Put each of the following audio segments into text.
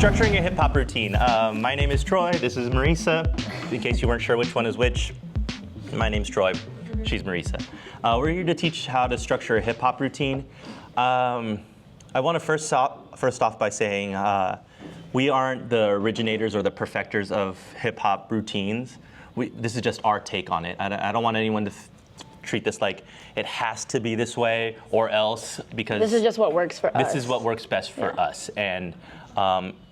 Structuring a hip-hop routine. My name is Troy, this is Marisa. In case you weren't sure which one is which, my name's Troy, she's Marisa. We're here to teach how to structure a hip-hop routine. I want to first off by saying we aren't the originators or the perfecters of hip-hop routines. This is just our take on it. I don't want anyone to treat this like it has to be this way or else, because this is just what works for us. This is what works best for us. And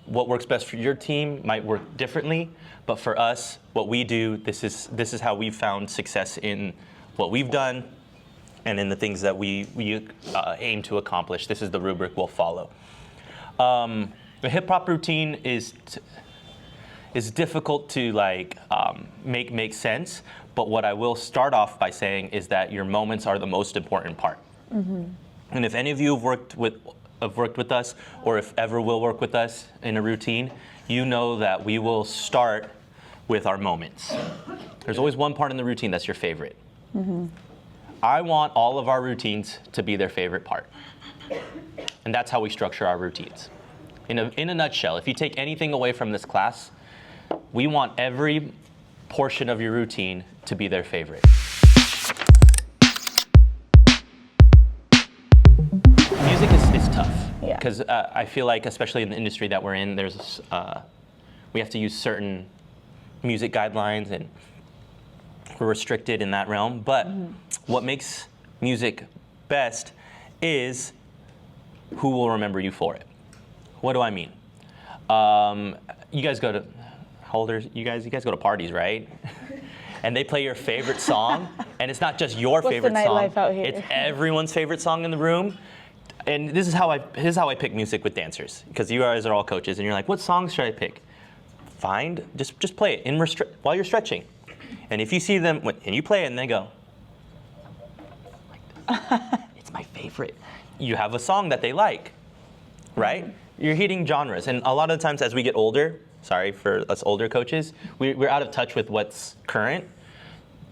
what works best for your team might work differently, but for us, what we do, this is how we've found success in what we've done and in the things that we aim to accomplish. This is the rubric we'll follow. The hip-hop routine is difficult to make sense, but what I will start off by saying is that your moments are the most important part. Mm-hmm. And if any of you have worked with us, or if ever will work with us in a routine, you know that we will start with our moments. There's always one part in the routine that's your favorite. Mm-hmm. I want all of our routines to be their favorite part. And that's how we structure our routines. In a nutshell, if you take anything away from this class, we want every portion of your routine to be their favorite. Music is tough, because I feel like, especially in the industry that we're in, we have to use certain music guidelines, and we're restricted in that realm. But what makes music best is who will remember you for it. What do I mean? You guys go to, how old are you guys? You guys go to parties, right? And they play your favorite song, and it's not just your favorite song. What's the nightlife out here? It's everyone's favorite song in the room. And this is how I pick music with dancers, because you guys are all coaches, and you're like, what songs should I pick? Just play it while you're stretching. And if you see them, and you play it, and they go, it's my favorite. You have a song that they like, right? Mm-hmm. You're hitting genres, and a lot of the times as we get older, sorry for us older coaches, we're out of touch with what's current.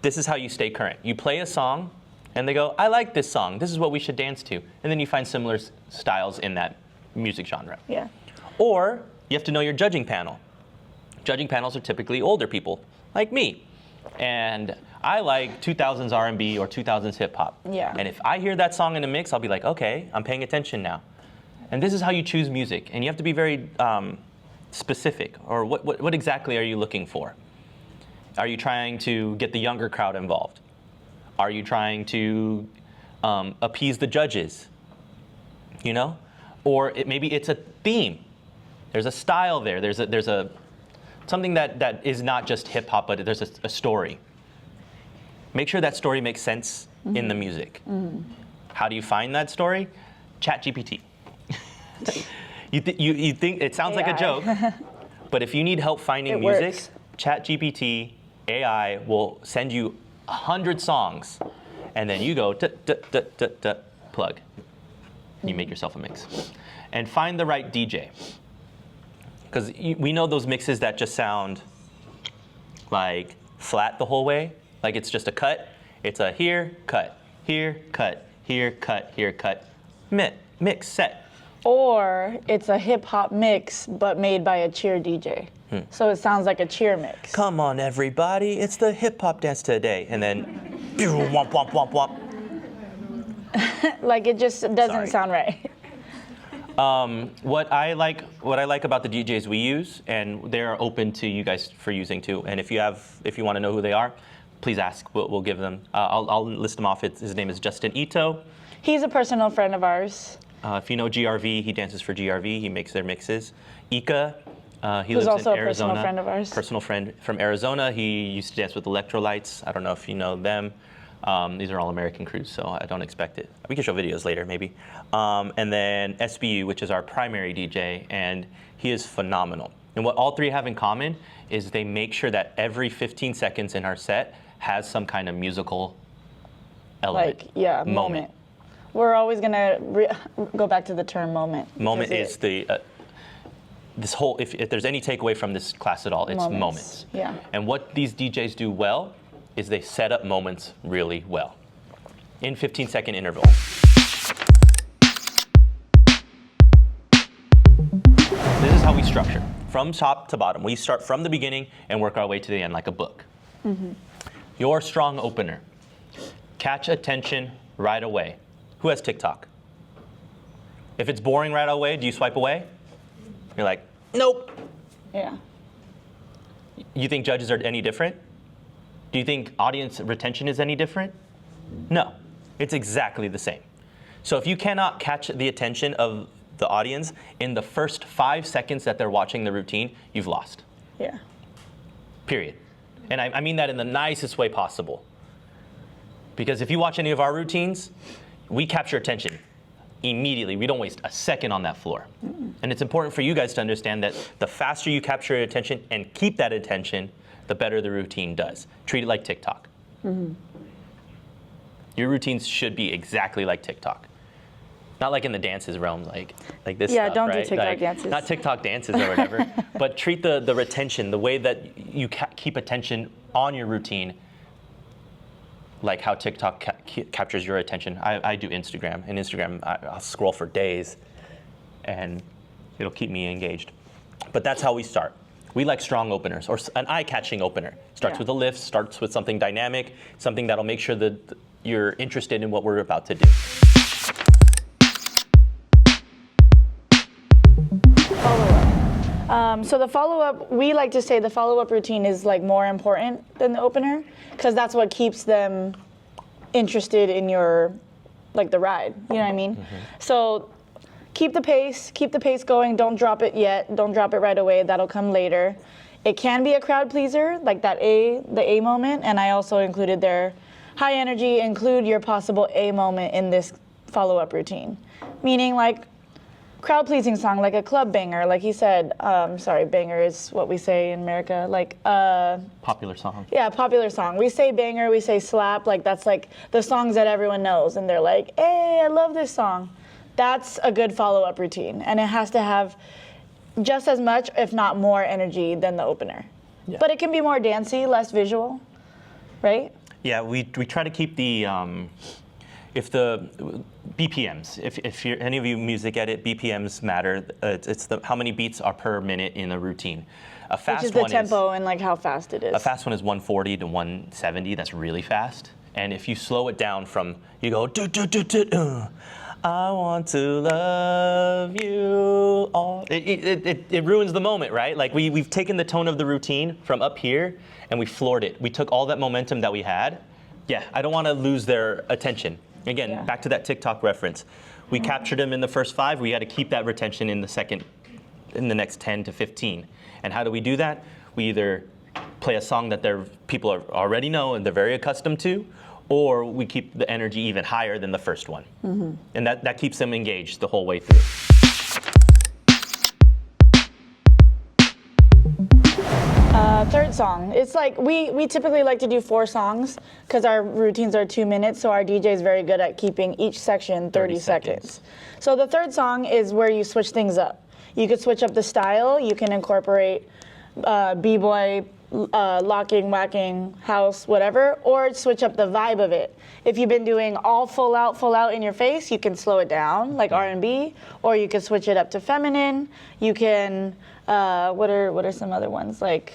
This is how you stay current. You play a song, and they go, I like this song. This is what we should dance to. And then you find similar styles in that music genre. Yeah. Or you have to know your judging panel. Judging panels are typically older people, like me. And I like 2000s R&B or 2000s hip hop. Yeah. And if I hear that song in a mix, I'll be like, okay, I'm paying attention now. And this is how you choose music. And you have to be very specific. Or what exactly are you looking for? Are you trying to get the younger crowd involved? Are you trying to appease the judges? You know? Or maybe it's a theme. There's a style there. There's something that is not just hip hop, but there's a story. Make sure that story makes sense in the music. Mm-hmm. How do you find that story? ChatGPT. You think it sounds like a joke, but if you need help finding music, ChatGPT AI will send you 100 songs, and then you go plug. You make yourself a mix, and find the right DJ. Because we know those mixes that just sound like flat the whole way, like it's just a cut. It's a here, cut, here, cut, here, cut, here, cut, mix, set. Or it's a hip-hop mix, but made by a cheer DJ. So it sounds like a cheer mix. Come on, everybody, it's the hip-hop dance today. And then, womp, womp, womp, womp. Like it just doesn't sound right. What I like about the DJs we use, and they're open to you guys for using too. And if you want to know who they are, please ask. We'll give them. I'll list them off. His name is Justin Ito. He's a personal friend of ours. If you know GRV, he dances for GRV. He makes their mixes. Ika, he lives lives in Arizona. Who's also a personal friend of ours. Personal friend from Arizona. He used to dance with Electrolytes. I don't know if you know them. These are all American crews, so I don't expect it. We can show videos later, maybe. And then SBU, which is our primary DJ, and he is phenomenal. And what all three have in common is they make sure that every 15 seconds in our set has some kind of musical element. Moment. We're always gonna go back to the term moment. Moment is this whole. If there's any takeaway from this class at all, it's moments. Yeah. And what these DJs do well is they set up moments really well in 15-second intervals. This is how we structure. From top to bottom. We start from the beginning and work our way to the end like a book. Your strong opener. Catch attention right away. Who has TikTok? If it's boring right away, do you swipe away? You're like, nope. Yeah. You think judges are any different? Do you think audience retention is any different? No, it's exactly the same. So if you cannot catch the attention of the audience in the first 5 seconds that they're watching the routine, you've lost. Yeah. Period. And I mean that in the nicest way possible. Because if you watch any of our routines, we capture attention immediately. We don't waste a second on that floor. And it's important for you guys to understand that the faster you capture attention and keep that attention, the better the routine does. Treat it like TikTok. Your routines should be exactly like TikTok. Not like in the dances realm, like this Yeah, stuff, don't do right? TikTok Like, dances. Not TikTok dances or whatever, but treat the retention, the way that you keep attention on your routine, like how TikTok captures your attention. I do Instagram, and Instagram, I'll scroll for days, and it'll keep me engaged. But that's how we start. We like strong openers, or an eye-catching opener. Starts with a lift, starts with something dynamic, something that'll make sure that you're interested in what we're about to do. Follow-up. So the follow-up, we like to say the follow-up routine is like more important than the opener, because that's what keeps them interested in your, like the ride. You know what I mean? So keep the pace going. Don't drop it yet. Don't drop it right away. That'll come later. It can be a crowd pleaser, like the A moment, and I also included their high energy. Include your possible A moment in this follow-up routine, meaning like crowd pleasing song, like a club banger, like he said. Sorry, banger is what we say in America, like Popular song. yeah, popular song. We say banger, we say slap, like that's like the songs that everyone knows, and they're like, hey, I love this song. That's a good follow-up routine, and it has to have just as much, if not more, energy than the opener. Yeah. But it can be more dancey, less visual, right? Yeah, we try to keep the if the BPMs. If you're, any of you music edit, BPMs matter. It's the how many beats are per minute in a routine. A fast Which is the one tempo and like how fast it is. A fast one is 140 to 170. That's really fast. And if you slow it down from, you go do do do do. I want to love you all. It ruins the moment, right? Like we've taken the tone of the routine from up here and we floored it. We took all that momentum that we had. Yeah, I don't want to lose their attention. Again, back to that TikTok reference. We captured them in the first 5. We had to keep that retention in the next 10 to 15. And how do we do that? We either play a song that people already know and they're very accustomed to, or we keep the energy even higher than the first one. And that keeps them engaged the whole way through. Third song. It's like we typically like to do 4 songs because our routines are 2 minutes, so our DJ is very good at keeping each section 30 seconds. So the third song is where you switch things up. You could switch up the style. You can incorporate b-boy, locking, whacking, house, whatever, or switch up the vibe of it. If you've been doing all full out in your face, you can slow it down, like R&B, or you can switch it up to feminine. You can, what are some other ones, like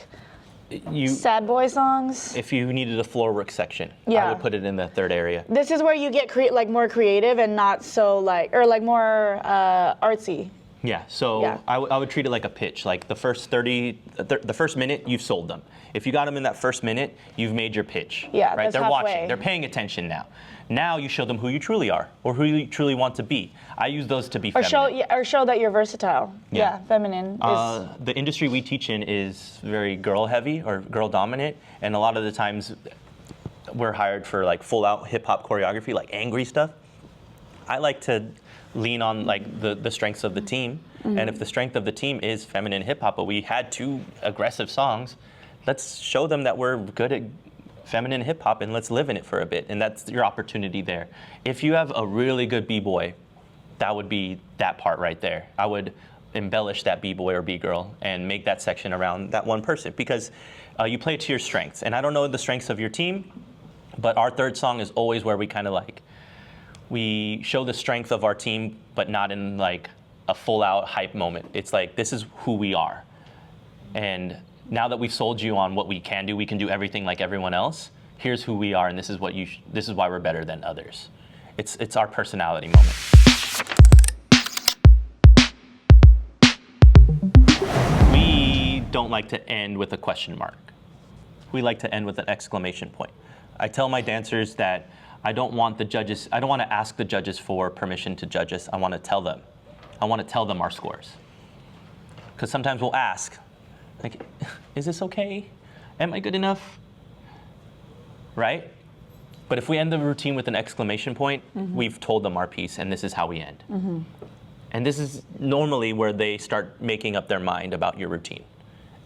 sad boy songs? If you needed a floor work section, Yeah. I would put it in the third area. This is where you get more creative and not so more artsy. Yeah, so Yeah. I would treat it like a pitch. Like the first the first minute, you've sold them. If you got them in that first minute, you've made your pitch. Yeah, right? that's They're halfway. watching. They're paying attention now. Now you show them who you truly are or who you truly want to be. I use those to be feminine. Or show that you're versatile. Yeah. Feminine. The industry we teach in is very girl heavy or girl dominant, and a lot of the times we're hired for like full out hip hop choreography, like angry stuff. I like to lean on like the strengths of the team, and if the strength of the team is feminine hip hop, but we had 2 aggressive songs, let's show them that we're good at feminine hip hop and let's live in it for a bit, and that's your opportunity there. If you have a really good b-boy, that would be that part right there. I would embellish that b-boy or b-girl and make that section around that one person, because you play to your strengths. And I don't know the strengths of your team, but our third song is always where we kind of like, we show the strength of our team, but not in like a full out hype moment. It's like, this is who we are. And now that we've sold you on what we can do everything like everyone else. Here's who we are, and this is what this is why we're better than others. It's our personality moment. We don't like to end with a question mark. We like to end with an exclamation point. I tell my dancers that I don't want to ask the judges for permission to judge us. I want to tell them. I want to tell them our scores. Because sometimes we'll ask, like, is this okay? Am I good enough? Right? But if we end the routine with an exclamation point, we've told them our piece, and this is how we end. And this is normally where they start making up their mind about your routine.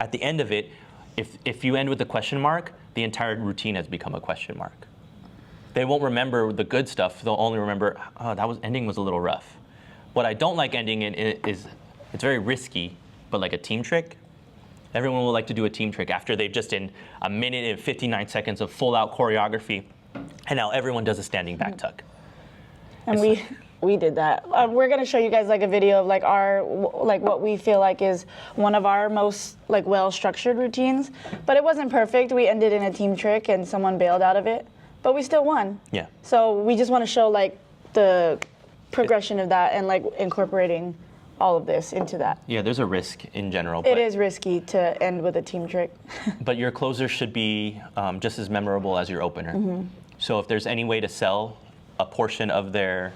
At the end of it, if you end with a question mark, the entire routine has become a question mark. They won't remember the good stuff. They'll only remember, oh, ending was a little rough. What I don't like ending in is, it's very risky, but like a team trick. Everyone will like to do a team trick after they've just in a minute and 59 seconds of full out choreography, and now everyone does a standing back tuck. And we did that. We're gonna show you guys like a video of like what we feel like is one of our most like well-structured routines, but it wasn't perfect. We ended in a team trick and someone bailed out of it, but we still won. Yeah. So we just want to show like the progression of that and like incorporating all of this into that. Yeah, there's a risk in general. It is risky to end with a team trick. But your closer should be just as memorable as your opener. So if there's any way to sell a portion of this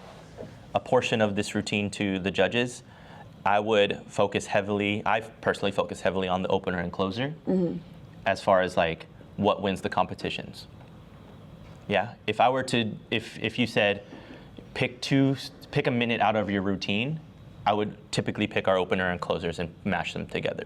routine to the judges, I personally focus heavily on the opener and closer as far as like what wins the competitions. Yeah, if you said pick a minute out of your routine, I would typically pick our opener and closers and mash them together.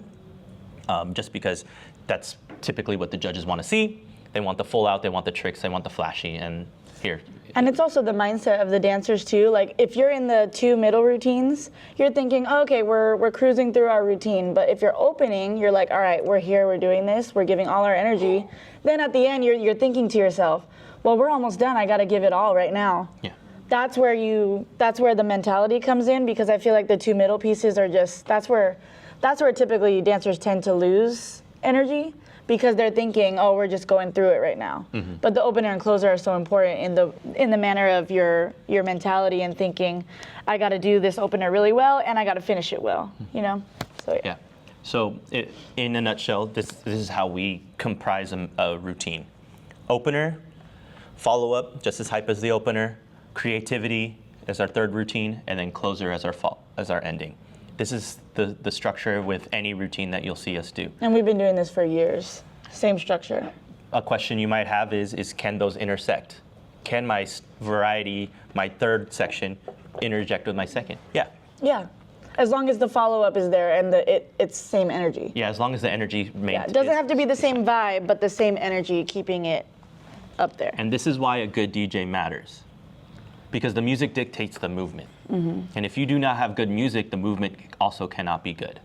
Just because that's typically what the judges want to see. They want the full out, they want the tricks, they want the flashy, and here. And it's also the mindset of the dancers too. Like if you're in the 2 middle routines, you're thinking, oh, okay, we're cruising through our routine. But if you're opening, you're like, all right, we're here, we're doing this, we're giving all our energy. Then at the end, you're thinking to yourself, well, we're almost done, I gotta give it all right now. Yeah. That's where the mentality comes in, because I feel like the 2 middle pieces are just, that's where typically dancers tend to lose energy, because they're thinking, oh, we're just going through it right now. But the opener and closer are so important in the manner of your mentality and thinking, I got to do this opener really well and I got to finish it well, you know? So yeah. So in a nutshell, this is how we comprise a routine. Opener, follow-up, just as hype as the opener, creativity as our third routine, and then closer as our ending. This is the structure with any routine that you'll see us do. And we've been doing this for years. Same structure. A question you might have is can those intersect? Can my variety, my third section, interject with my second? Yeah. Yeah. As long as the follow-up is there and it's same energy. Yeah, as long as the energy Yeah, it doesn't have to be the same vibe, but the same energy, keeping it up there. And this is why a good DJ matters. Because the music dictates the movement. And if you do not have good music, the movement also cannot be good.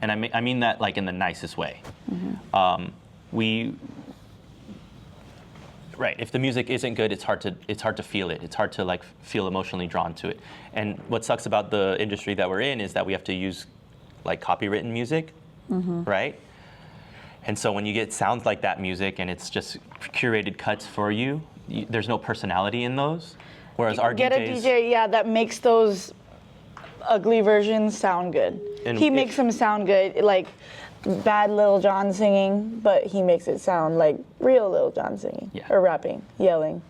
And I mean that like in the nicest way. If the music isn't good, it's hard to feel it. It's hard to like feel emotionally drawn to it. And what sucks about the industry that we're in is that we have to use like copywritten music, right? And so when you get sounds like that music and it's just curated cuts for you, there's no personality in those. Whereas our Get DJs, a DJ, that makes those ugly versions sound good. And he makes them sound good, like bad Lil Jon singing, but he makes it sound like real Lil Jon singing, or rapping, yelling.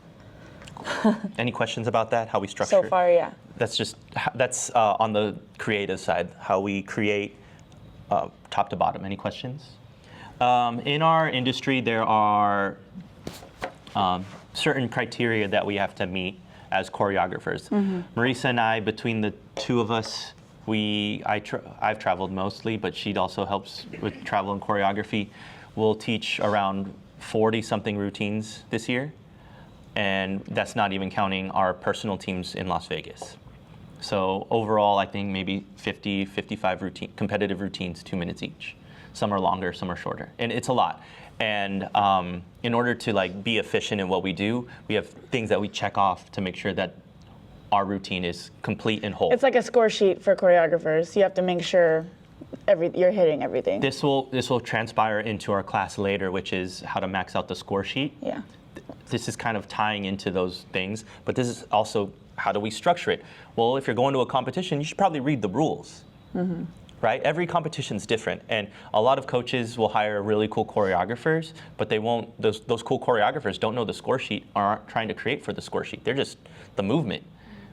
Any questions about that? How we structure? So far, yeah. That's on the creative side, how we create top to bottom. Any questions? In our industry, there are certain criteria that we have to meet as choreographers. Marisa and I, between the two of us, I've traveled mostly, but she also helps with travel and choreography. We'll teach around 40-something routines this year, and that's not even counting our personal teams in Las Vegas. So overall, I think maybe 50, 55 competitive routines, 2 minutes each. Some are longer, some are shorter, and it's a lot. And in order to like be efficient in what we do, we have things that we check off to make sure that our routine is complete and whole. It's like a score sheet for choreographers. You have to make sure you're hitting everything. This will transpire into our class later, which is how to max out the score sheet. Yeah. This is kind of tying into those things, but this is also how do we structure it? Well, if you're going to a competition, you should probably read the rules. Right? Every competition's different, and a lot of coaches will hire really cool choreographers, but they won't. Those cool choreographers don't know the score sheet, or aren't trying to create for the score sheet. They're just the movement,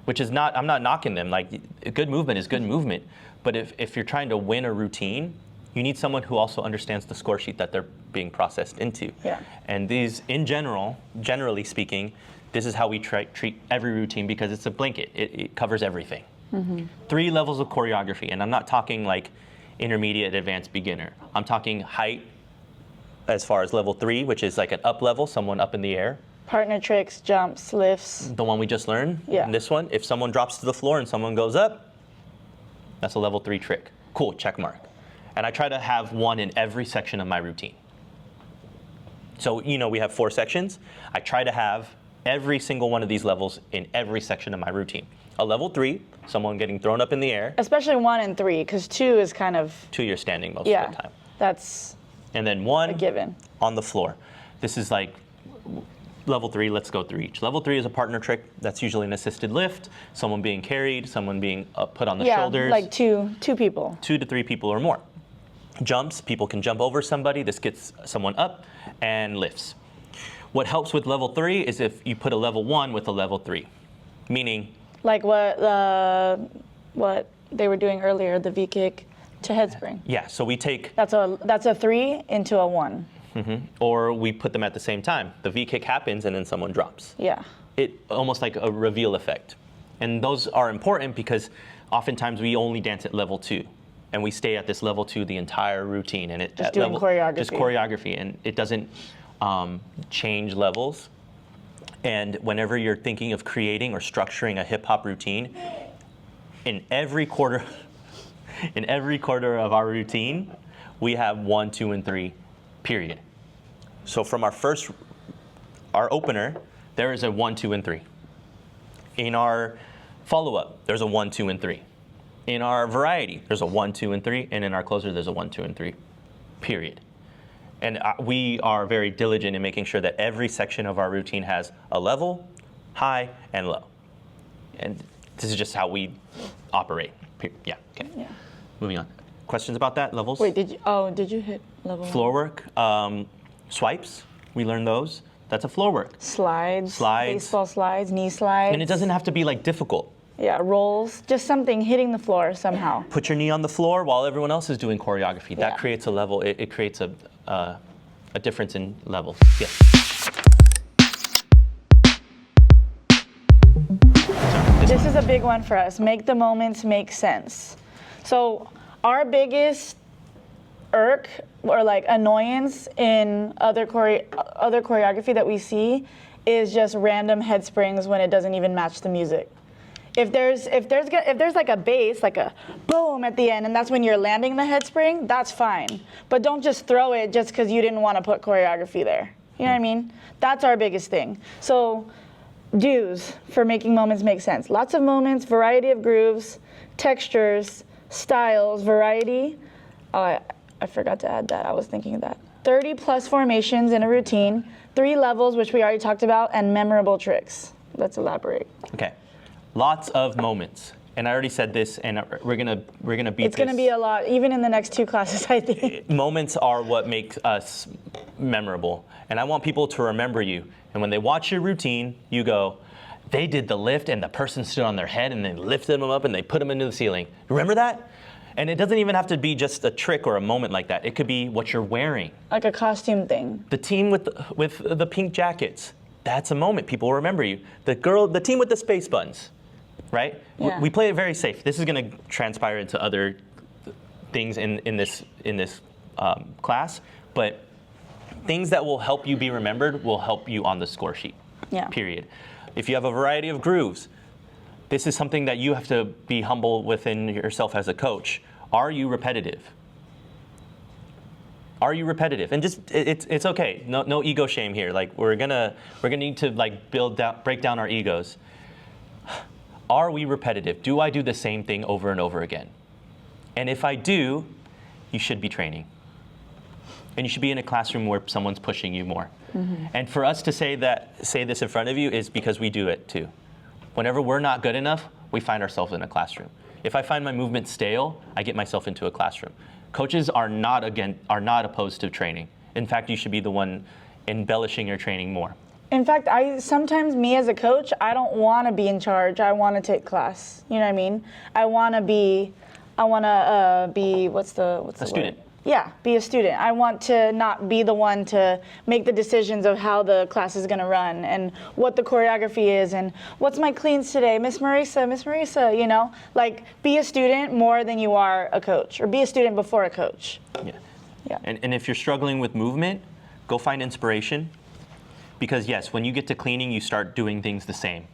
which is not. I'm not knocking them. Like, good movement is good movement, but if you're trying to win a routine, you need someone who also understands the score sheet that they're being processed into. Yeah. And these, in general, generally speaking, this is how we treat every routine, because it's a blanket. It covers everything. 3 levels of choreography, and I'm not talking like intermediate, advanced, beginner. I'm talking height as far as level 3, which is like an up level, someone up in the air. Partner tricks, jumps, lifts. The one we just learned. Yeah. And this one, if someone drops to the floor and someone goes up, that's a level 3 trick. Cool, check mark. And I try to have one in every section of my routine. So, we have 4 sections. I try to have every single one of these levels in every section of my routine. A level 3, someone getting thrown up in the air. Especially 1 and 3, because 2 is kind of. 2, you're standing most of the time. That's and then 1 a given. On the floor. This is like level 3, let's go through each. Level 3 is a partner trick. That's usually an assisted lift, someone being carried, someone being put on the shoulders. Like two people. 2 to 3 people or more. Jumps, people can jump over somebody. This gets someone up, and lifts. What helps with level 3 is if you put a level 1 with a level 3, meaning. Like what they were doing earlier, the V kick to head spring. Yeah, so we take. That's a 3 into a 1. Or we put them at the same time. The V kick happens and then someone drops. Yeah. It almost like a reveal effect. And those are important because oftentimes we only dance at level 2. And we stay at this level 2 the entire routine. And it just doing choreography. Just choreography. And it doesn't change levels. And whenever you're thinking of creating or structuring a hip hop routine, in every quarter of our routine, we have 1, 2, and 3, period. So from our opener, there is a 1, 2, and 3. In our follow-up, there's a 1, 2, and 3. In our variety, there's a 1, 2, and 3, and in our closer, there's a 1, 2, and 3, period. And we are very diligent in making sure that every section of our routine has a level, high, and low. And this is just how we operate. Yeah, okay. Yeah. Moving on. Questions about that, levels? Wait, did you hit level 1? Floor work, swipes, we learned those. That's a floor work. Slides, baseball slides, knee slides. And it doesn't have to be like difficult. Yeah, rolls, just something hitting the floor somehow. Put your knee on the floor while everyone else is doing choreography. Yeah. That creates a level, it creates a difference in levels. Yeah. This is a big one for us. Make the moments make sense. So our biggest irk or like annoyance in other choreography that we see is just random head springs when it doesn't even match the music. If there's like a bass, like a boom at the end, and that's when you're landing the head spring, that's fine. But don't just throw it just because you didn't want to put choreography there. You know what I mean? That's our biggest thing. So do's for making moments make sense. Lots of moments, variety of grooves, textures, styles, variety. I forgot to add that. I was thinking of that. 30 plus formations in a routine, 3 levels, which we already talked about, and memorable tricks. Let's elaborate. Okay. Lots of moments. And I already said this, and we're gonna beat this. It's gonna be a lot, even in the next 2 classes, I think. Moments are what make us memorable. And I want people to remember you. And when they watch your routine, you go, they did the lift and the person stood on their head and they lifted them up and they put them into the ceiling. Remember that? And it doesn't even have to be just a trick or a moment like that. It could be what you're wearing. Like a costume thing. The team with the pink jackets. That's a moment. People will remember you. The team with the space buns. Right? Yeah. We play it very safe. This is going to transpire into other things in this class, but things that will help you be remembered will help you on the score sheet. Yeah. Period. If you have a variety of grooves, this is something that you have to be humble within yourself as a coach. Are you repetitive? Are you repetitive? And just it's okay. No ego shame here. Like we're gonna need to like break down our egos. are we repetitive? Do I do the same thing over and over again? And if I do, you should be training. And you should be in a classroom where someone's pushing you more. And for us to say this in front of you is because we do it too. Whenever we're not good enough, we find ourselves in a classroom. If I find my movement stale, I get myself into a classroom. Coaches are not opposed to training. In fact, you should be the one embellishing your training more. In fact, sometimes me as a coach, I don't want to be in charge. I want to take class. You know what I mean? I want to be what's the student. Word? Yeah, be a student. I want to not be the one to make the decisions of how the class is going to run and what the choreography is and what's my cleans today, Miss Marisa, you know? Like, be a student more than you are a coach, or be a student before a coach. Yeah. And if you're struggling with movement, go find inspiration. Because yes, when you get to cleaning, you start doing things the same.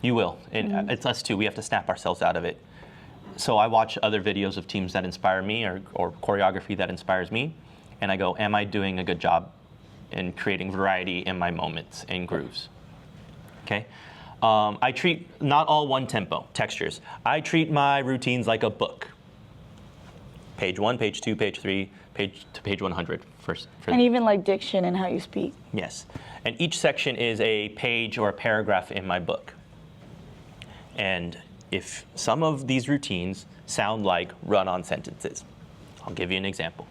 You will. And it's us too. We have to snap ourselves out of it. So I watch other videos of teams that inspire me or choreography that inspires me, and I go, am I doing a good job in creating variety in my moments and grooves? Okay? I treat not all one tempo, textures. I treat my routines like a book. Page 1, page 2, page 3, page 100 first. And even like diction and how you speak. Yes. And each section is a page or a paragraph in my book. And if some of these routines sound like run-on sentences, I'll give you an example.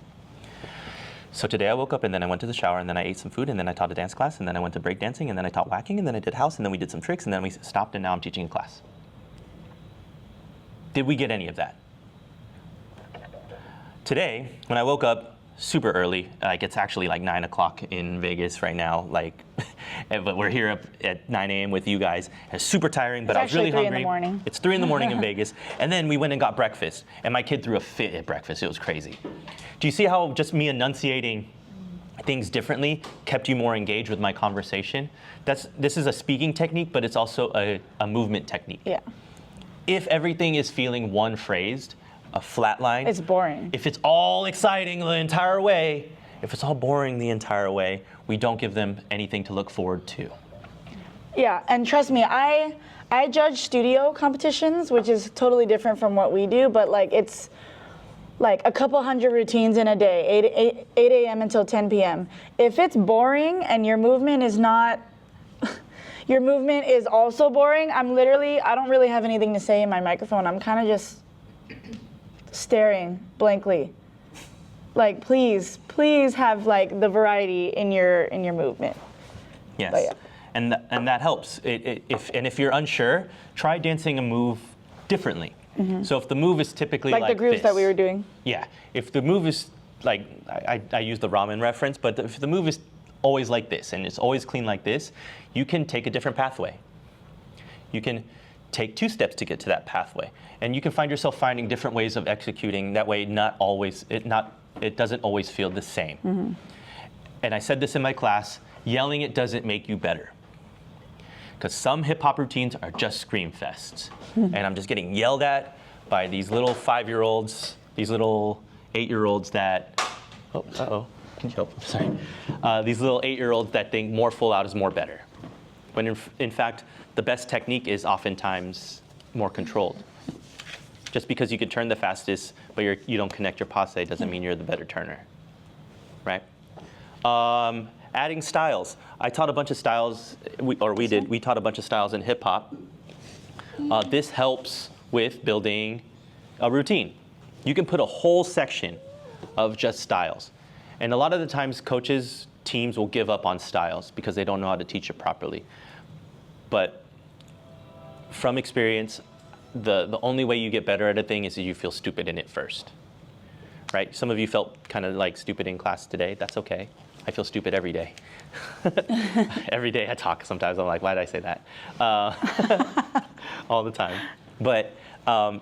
So today I woke up and then I went to the shower and then I ate some food and then I taught a dance class and then I went to break dancing and then I taught whacking and then I did house and then we did some tricks and then we stopped and now I'm teaching a class. Did we get any of that? Today, when I woke up super early, like it's actually like 9 o'clock in Vegas right now, like, but we're here up at 9 a.m. with you guys. It's super tiring, but I was really hungry. It's 3 in the morning. It's 3 in the morning in Vegas. And then we went and got breakfast, and my kid threw a fit at breakfast. It was crazy. Do you see how just me enunciating things differently kept you more engaged with my conversation? This is a speaking technique, but it's also a movement technique. Yeah. If everything is feeling one-phrased, a flat line. It's boring. If it's all exciting the entire way, if it's all boring the entire way, we don't give them anything to look forward to. Yeah, and trust me, I judge studio competitions, which is totally different from what we do, but like it's like a couple hundred routines in a day, 8 a.m. until 10 p.m. If it's boring and your movement is not, your movement is also boring, I don't really have anything to say in my microphone. I'm kind of just staring blankly. Like, please have like the variety in your movement. Yes, yeah. and that helps. If you're unsure, try dancing a move differently. So if the move is typically like the grooves this, that we were doing. Yeah, if the move is like, I use the ramen reference, but if the move is always like this and it's always clean like this, you can take a different pathway. You can take 2 steps to get to that pathway, and you can find yourself finding different ways of executing. That way, it doesn't always feel the same. And I said this in my class: yelling it doesn't make you better, because some hip hop routines are just scream fests, and I'm just getting yelled at by these little 5-year-olds, these little 8-year-olds that, can you help? Sorry, these little 8-year-olds that think more full out is more better, when in fact, the best technique is oftentimes more controlled. Just because you can turn the fastest, but you don't connect your passe doesn't mean you're the better turner, right? Adding styles. I taught a bunch of styles, we taught a bunch of styles in hip hop. This helps with building a routine. You can put a whole section of just styles. And a lot of the times teams will give up on styles because they don't know how to teach it properly. But from experience, the only way you get better at a thing is if you feel stupid in it first, right? Some of you felt kind of like stupid in class today. That's okay. I feel stupid every day. Every day I talk, sometimes I'm like, why did I say that? All the time. But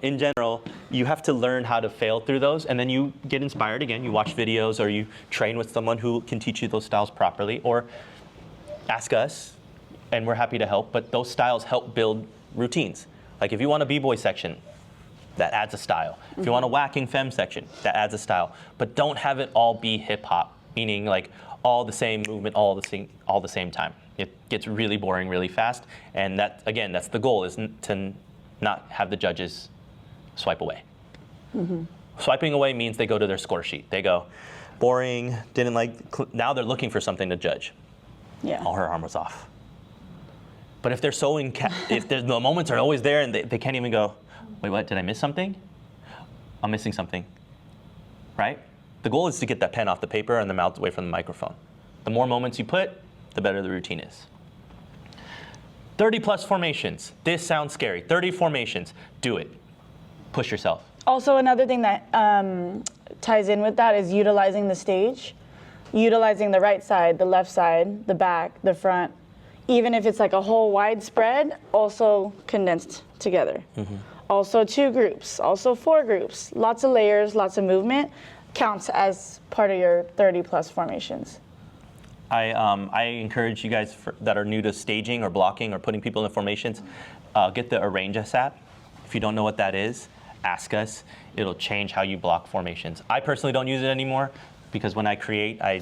in general, you have to learn how to fail through those, and then you get inspired again. You watch videos, or you train with someone who can teach you those styles properly, or ask us, and we're happy to help. But those styles help build routines. Like if you want a b-boy section, that adds a style. If you want a whacking femme section, that adds a style. But don't have it all be hip hop, meaning like all the same movement, all the same time. It gets really boring really fast, and that's the goal, is to not have the judges swipe away. Swiping away means they go to their score sheet. They go, boring, didn't like, now they're looking for something to judge. Yeah. Oh, her arm was off. But if they're so if the moments are always there and they can't even go, wait, what, did I miss something? I'm missing something, right? The goal is to get that pen off the paper and the mouth away from the microphone. The more moments you put, the better the routine is. 30 plus formations. This sounds scary. 30 formations. Do it. Push yourself. Also, another thing that ties in with that is utilizing the stage, utilizing the right side, the left side, the back, the front. Even if it's like a whole wide spread, also condensed together. Also 2 groups, also 4 groups. Lots of layers, lots of movement counts as part of your 30 plus formations. I encourage you guys that are new to staging or blocking or putting people in formations, get the Arrange Us app. If you don't know what that is, ask us. It'll change how you block formations. I personally don't use it anymore because when I create, I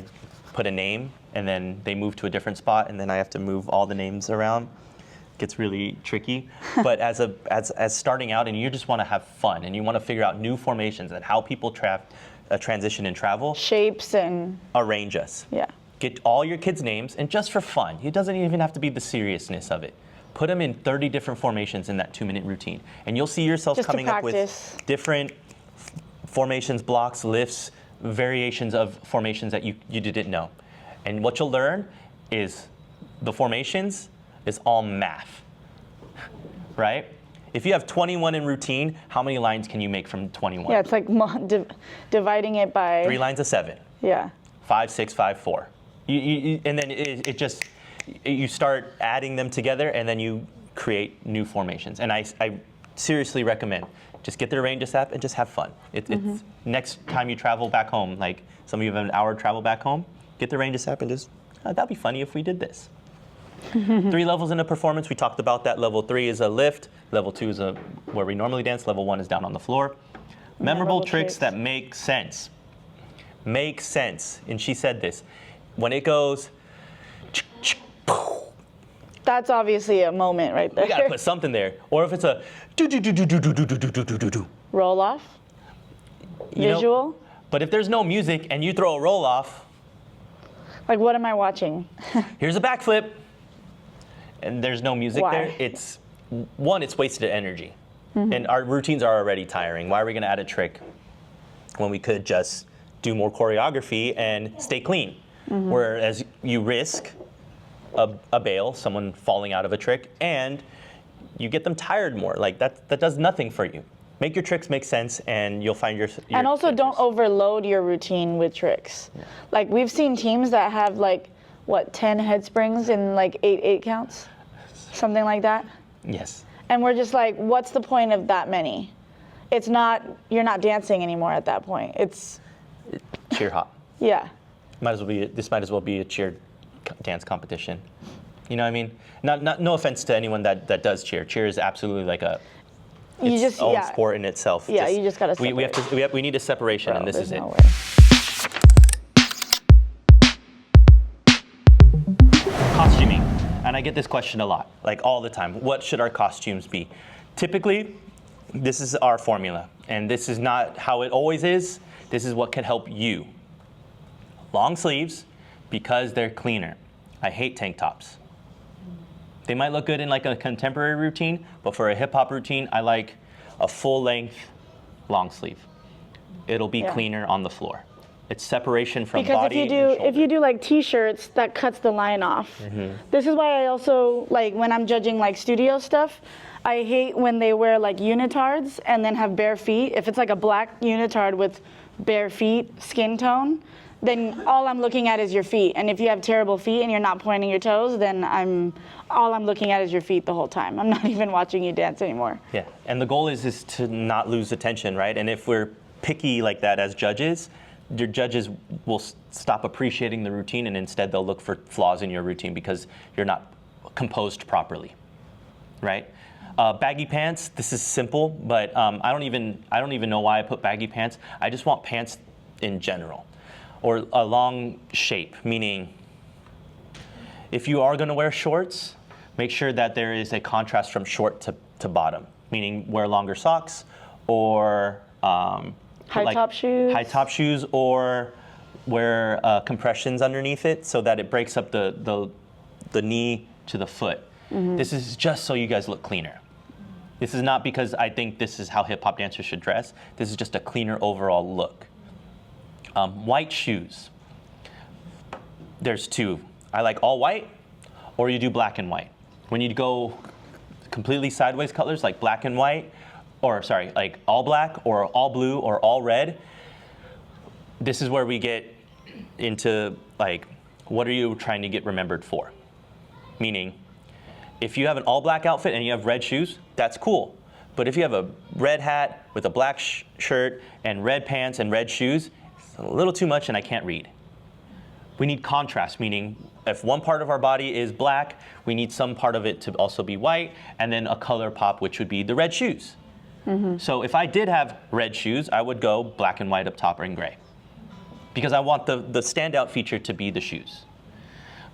put a name and then they move to a different spot and then I have to move all the names around. It gets really tricky. But as starting out and you just want to have fun and you want to figure out new formations and how people transition and travel. Shapes and... Arrange Us. Yeah. Get all your kids' names, and just for fun, it doesn't even have to be the seriousness of it. Put them in 30 different formations in that 2-minute routine, and you'll see yourself just coming up with different formations, blocks, lifts, variations of formations that you didn't know. And what you'll learn is the formations is all math, right? If you have 21 in routine, how many lines can you make from 21? Yeah, it's like dividing it by... 3 lines of 7. Yeah. 5, 6, 5, 4. And then you start adding them together and then you create new formations. And I seriously recommend just get the Arrange Us app and just have fun. It's next time you travel back home, like some of you have an hour travel back home, get the Arrange Us app and just, that'd be funny if we did this. 3 levels in a performance, we talked about that. Level 3 is a lift. Level 2 is where we normally dance. Level 1 is down on the floor. Memorable tricks that make sense. Make sense. And she said this. When it goes, that's obviously a moment right there. We gotta put something there. Or if it's a do. Roll off. Visual. But if there's no music and you throw a roll off, like what am I watching? Here's a backflip, and there's no music there. It's wasted energy. And our routines are already tiring. Why are we gonna add a trick when we could just do more choreography and stay clean? Whereas you risk a bail, someone falling out of a trick, and you get them tired more. Like that does nothing for you. Make your tricks make sense, and you'll find your and also don't overload your routine with tricks. Yeah. Like we've seen teams that have like 10 head springs in like 8 counts, something like that. Yes. And we're just like, what's the point of that many? It's not. You're not dancing anymore at that point. It's cheer hop. Yeah. This might as well be a cheer dance competition. You know what I mean? No offense to anyone that does cheer. Cheer is absolutely like its own sport in itself. Yeah, you just gotta separate. We need a separation, and this is it. Costuming, and I get this question a lot, like all the time. What should our costumes be? Typically, this is our formula, and this is not how it always is. This is what can help you. Long sleeves, because they're cleaner. I hate tank tops. They might look good in like a contemporary routine, but for a hip hop routine, I like a full length long sleeve. It'll be cleaner on the floor. It's separation from body and shoulder. If you do like t-shirts, that cuts the line off. This is why I also like when I'm judging like studio stuff, I hate when they wear like unitards and then have bare feet. If it's like a black unitard with bare feet, skin tone, then all I'm looking at is your feet. And if you have terrible feet and you're not pointing your toes, then all I'm looking at is your feet the whole time. I'm not even watching you dance anymore. Yeah, and the goal is to not lose attention, right? And if we're picky like that as judges, your judges will stop appreciating the routine, and instead they'll look for flaws in your routine because you're not composed properly, right? Baggy pants, this is simple, but I don't even know why I put baggy pants. I just want pants in general. Or a long shape, meaning if you are going to wear shorts, make sure that there is a contrast from short to bottom. meaning wear longer socks or High top shoes. High top shoes, or wear compressions underneath it so that it breaks up the knee to the foot. This is just so you guys look cleaner. This is not because I think this is how hip hop dancers should dress. This is just a cleaner overall look. White shoes. There's two. I like all white, or you do black and white. When you go completely sideways colors like black and white, or sorry, like all black or all blue or all red, this is where we get into like, what are you trying to get remembered for? Meaning, if you have an all black outfit and you have red shoes, that's cool. But if you have a red hat with a black shirt and red pants and red shoes, it's a little too much and I can't read. We need contrast, meaning if one part of our body is black, we need some part of it to also be white, and then a color pop, which would be the red shoes. So if I did have red shoes, I would go black and white up top or in gray, because I want the standout feature to be the shoes.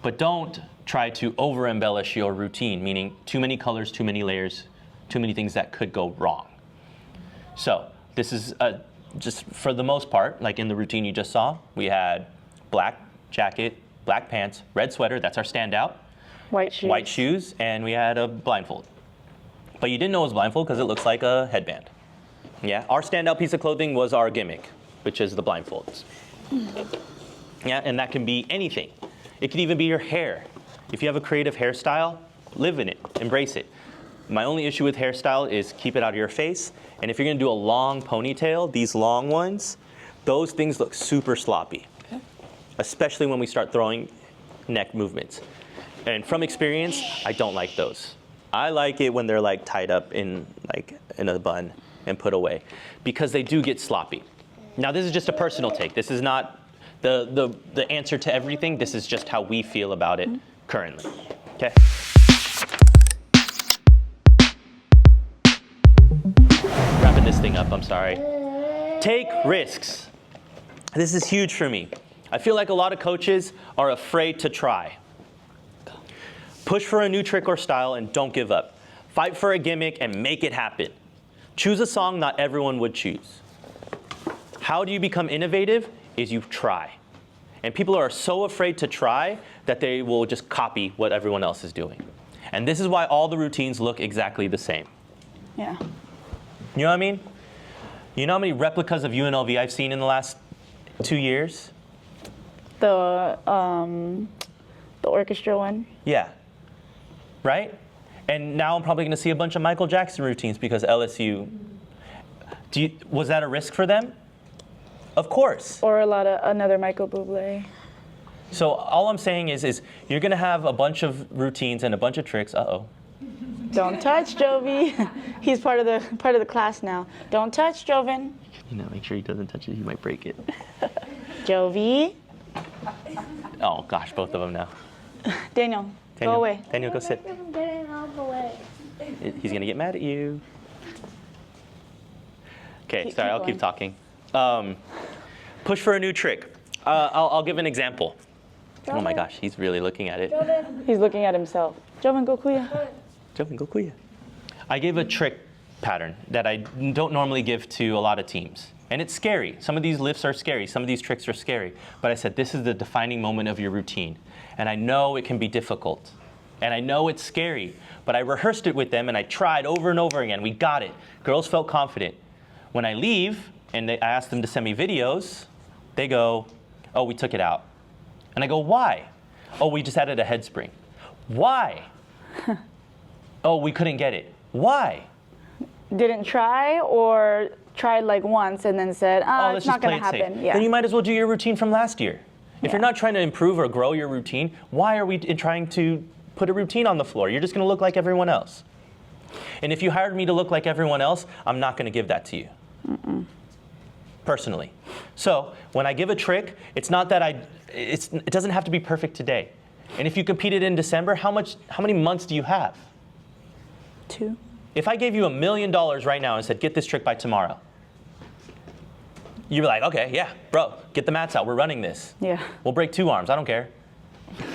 But don't try to over embellish your routine, meaning too many colors, too many layers, too many things that could go wrong. So this is just for the most part, like in the routine you just saw, we had black jacket, black pants, red sweater, that's our standout. White shoes, and we had a blindfold. But you didn't know it was blindfold because it looks like a headband. Yeah, our standout piece of clothing was our gimmick, which is the blindfolds. Yeah, and that can be anything. It could even be your hair. If you have a creative hairstyle, live in it, embrace it. My only issue with hairstyle is keep it out of your face. And if you're gonna do a long ponytail, these long ones, those things look super sloppy. Especially when we start throwing neck movements. And from experience, I don't like those. I like it when they're like tied up in a bun and put away, because they do get sloppy. Now this is just a personal take. This is not the answer to everything. This is just how we feel about it currently. Okay. Wrapping this thing up, I'm sorry. Take risks. This is huge for me. I feel like a lot of coaches are afraid to try. Push for a new trick or style and don't give up. Fight for a gimmick and make it happen. Choose a song not everyone would choose. How do you become innovative? Is you try. And people are so afraid to try that they will just copy what everyone else is doing. And this is why all the routines look exactly the same. Yeah. You know what I mean? You know how many replicas of UNLV I've seen in the last 2 years? The orchestra one. Yeah. Right? And now I'm probably going to see a bunch of Michael Jackson routines because LSU. Was that a risk for them? Of course. Or another Michael Bublé. So all I'm saying is you're going to have a bunch of routines and a bunch of tricks. Uh-oh. Don't touch Jovi. He's part of the class now. Don't touch Joven. You know, make sure he doesn't touch it. He might break it. Jovi. Oh gosh, both of them now. Daniel, go away. Daniel, go sit. I'm getting all the way. He's gonna get mad at you. Okay, Keep sorry, I'll going. keep talking. Push for a new trick. I'll give an example. Oh my gosh, he's really looking at it. He's looking at himself. Joven, go kuya. Jumping, go kuya. I gave a trick pattern that I don't normally give to a lot of teams. And it's scary. Some of these lifts are scary. Some of these tricks are scary. But I said, this is the defining moment of your routine. And I know it can be difficult. And I know it's scary. But I rehearsed it with them and I tried over and over again. We got it. Girls felt confident. When I leave and I ask them to send me videos, they go, oh, we took it out. And I go, why? Oh, we just added a head spring. Why? Oh, we couldn't get it. Why? Didn't try, or tried like once and then said, Let's it's just not play going to it safe. happen. Yeah. Then you might as well do your routine from last year. If you're not trying to improve or grow your routine, why are we trying to put a routine on the floor? You're just going to look like everyone else. And if you hired me to look like everyone else, I'm not going to give that to you. Personally. So when I give a trick, it's not that it doesn't have to be perfect today. And if you competed in December, how many months do you have? 2. If I gave you $1 million right now and said, get this trick by tomorrow, you'd be like, okay, yeah, bro, get the mats out. We're running this. Yeah. We'll break 2 arms. I don't care.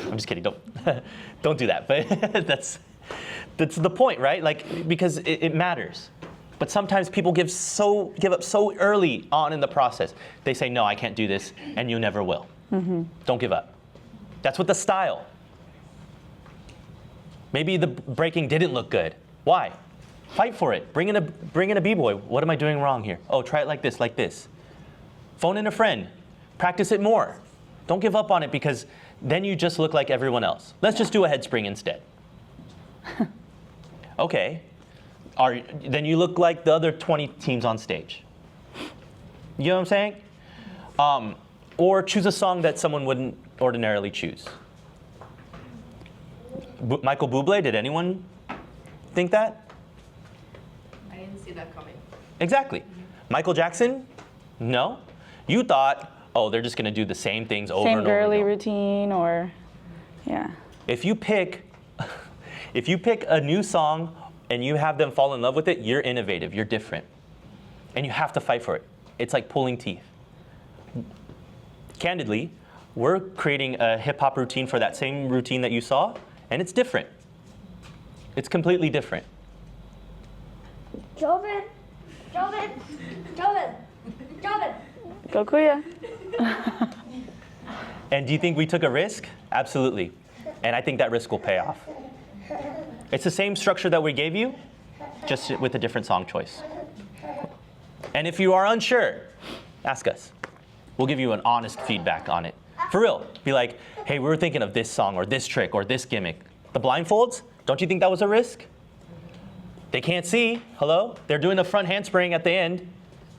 I'm just kidding. Don't do that. But That's the point, right? Like, because it matters. But sometimes people give up so early on in the process. They say, no, I can't do this, and you never will. Don't give up. That's with the style. Maybe the breaking didn't look good. Why? Fight for it. Bring in a b-boy. What am I doing wrong here? Oh, try it like this, like this. Phone in a friend. Practice it more. Don't give up on it because then you just look like everyone else. Let's just do a head spring instead. Okay. Then you look like the other 20 teams on stage. You know what I'm saying? Or choose a song that someone wouldn't ordinarily choose. Michael Bublé, did anyone think that? I didn't see that coming. Exactly. Michael Jackson? No. You thought, oh, they're just going to do the same things over and over. Same girly again. routine or, yeah. If you pick a new song and you have them fall in love with it, you're innovative, you're different. And you have to fight for it. It's like pulling teeth. Candidly, we're creating a hip hop routine for that same routine that you saw, and it's different. It's completely different. Joven. Go Kuya. And do you think we took a risk? Absolutely. And I think that risk will pay off. It's the same structure that we gave you, just with a different song choice. And if you are unsure, ask us. We'll give you an honest feedback on it. For real. Be like, hey, we were thinking of this song or this trick or this gimmick. The blindfolds, don't you think that was a risk? They can't see. Hello? They're doing the front handspring at the end.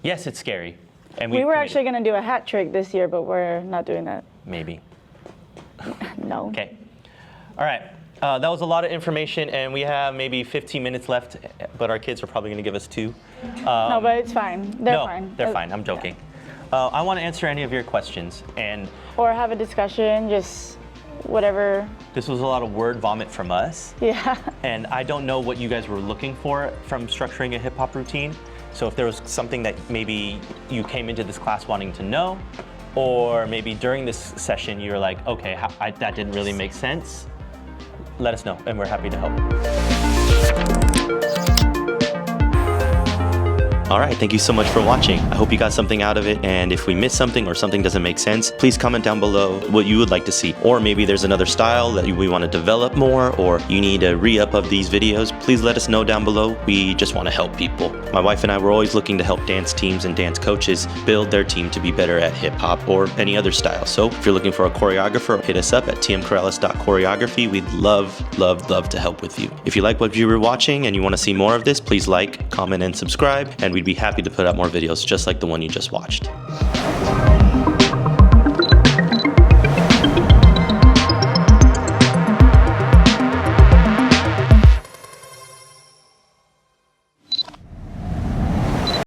Yes, it's scary. And We were actually going to do a hat trick this year, but we're not doing that. Maybe. No. Okay. All right. That was a lot of information, and we have maybe 15 minutes left, but our kids are probably going to give us 2. No, but it's fine. They're fine. They're fine. I'm joking. I want to answer any of your questions, and Or have a discussion, just whatever. this was a lot of word vomit from us, Yeah. and I don't know what you guys were looking for from structuring a hip-hop routine. So if there was something that maybe you came into this class wanting to know, or maybe during this session you're like, okay, that didn't really make sense, let us know, and we're happy to help. All right, thank you so much for watching. I hope you got something out of it, and if we missed something or something doesn't make sense, please comment down below what you would like to see. Or maybe there's another style that we want to develop more, or you need a re-up of these videos, please let us know down below. We just want to help people. My wife and I were always looking to help dance teams and dance coaches build their team to be better at hip hop or any other style. So if you're looking for a choreographer, hit us up at TMCorrales.choreography. We'd love to help with you. If you like what you were watching and you want to see more of this, please like, comment, and subscribe, and we'd be happy to put out more videos just like the one you just watched.